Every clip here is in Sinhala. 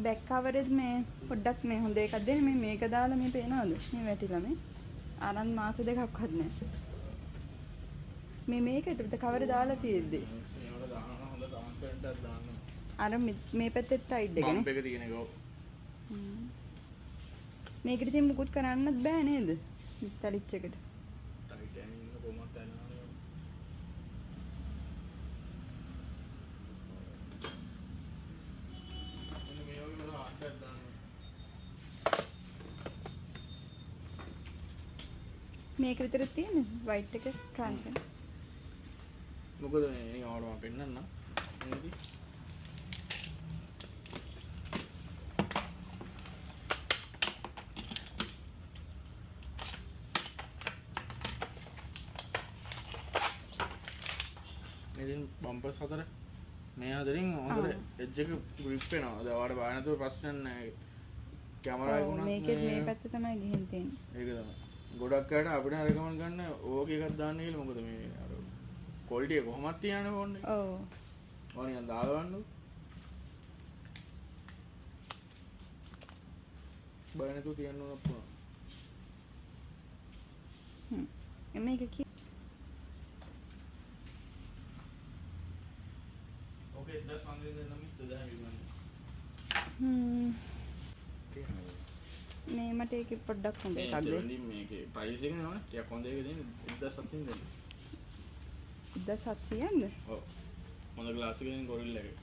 බෑක් කවර් එක මේ පොඩ්ඩක් මේ හොඳ එකක් දෙන්න මේ මේක දාලා මේ පේනවද මේ වැටිලා මේ ආනන්ද මාස දෙකක්වත් නැහැ මේ මේකට කවර් දාලා තියෙද්දි මේවට දානවා හොඳ ට්‍රාන්ස්පරන්ට් එකක් දාන්න අර මේ පැත්තේ ටයිට් එකනේ බම්ප් එක තියෙන එක ඔව් මේකට ඉතින් මුකුත් කරන්නත් බෑ නේද තලිච් එකට ටයිට් එකෙන් ඉන්න කොහොමද යනවනේ මෙන්න මේ වගේ හොඳ ආට්ටක් දාන්න මේක විතර තියෙන්නේ වයිට් එක ට්‍රාන්ස්පරන්ට් මොකද මේ නිකන් ඔයාලට මම පෙන්නන්නම් මේකදී ඉතින් බම්පර්ස් හතර මේ හතරින් හොඳට එජ් එක ග්‍රිප් වෙනවා. දැන් ඔයාලට බය නැතුව ප්‍රශ්නයක් නැහැ. කැමරා එක උනත් මේකෙත් මේ පැත්ත තමයි ගිහින් තියෙන්නේ. ඒක තමයි. ගොඩක් අයට අපිට රෙකමන්ඩ් ගන්න ඕක එකක් දාන්න කියලා. මොකද මේ අර ක්වොලිටි එක කොහොමද තියන්නේ ඕනේ. ඔව්. ඕනියන් දාලා බලන්න. බය නැතුව තියන්න ඕන පුළුවන්. මේක කි ඕකේ 10 වන්දේ නම් ඉස්ත දාන්න ඉන්නේ. මේ මට ඒක පොඩ්ඩක් හොඳ එකක් දෙන්න. මේකේ ප්‍රයිස් එක නේද? ටිකක් හොඳ එක දෙන්න 1700 දෙන්න. 1700ක්ද? ඔව්. හොඳ ග්ලාස් එකකින් ගොරිල්ලා එක.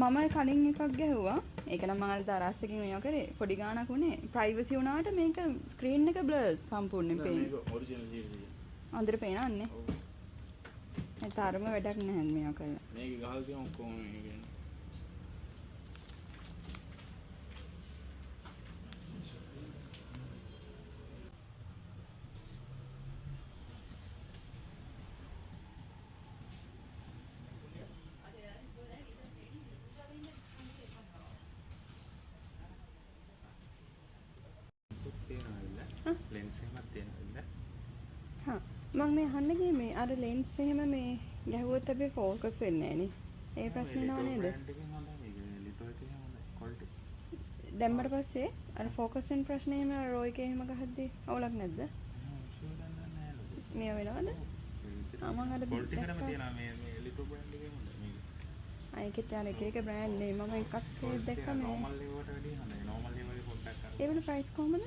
මම කලින් එකක් ගැහුවා. ඒක නම් මම අර තරස්සකින් මේව කරේ. පොඩි ගාණක් උනේ. ප්‍රයිවසි වුණාට මේක ස්ක්‍රීන් එක බ්ලර් සම්පූර්ණයෙන් පේන්නේ. මේක ඔරිජිනල් සීරීස් එක. හොඳට පේනන්නේ. ඔව්. ඒ තරම වැඩක් නැහැ මේව කරලා. මේක ගහලා තියෙන ඔක්කොම මේක කියන්නේ. ලෙන්ස් එකක් තියෙනවද? හා මම මේ අහන්න ගියේ මේ අර ලෙන්ස් එහෙම මේ ගැහුවොත් අපි ફોකස් වෙන්නේ නැහැ නේ. ඒ ප්‍රශ්නේ නෝ නේද? දැම්මට පස්සේ අර ફોකස් වෙන ප්‍රශ්නේ එහෙම රෝ එකේ එහෙම ගහද්දී අවුලක් නැද්ද? මේ වෙනවද? මම අර ක්වොලිටි එකම තියෙනවා මේ එලිටෝ බ්‍රෑන්ඩ් එකේ හොඳ මේක. ඒකත් යාර එක එක බ්‍රෑන්ඩ් නේ මම එකක් දැක්කම නෝමල් ලෙවල්ට වැඩිය හොඳයි. නෝමල් ලෙවල් එක පොඩ්ඩක් අර. ඒ වෙන ප්‍රයිස් කොහමද?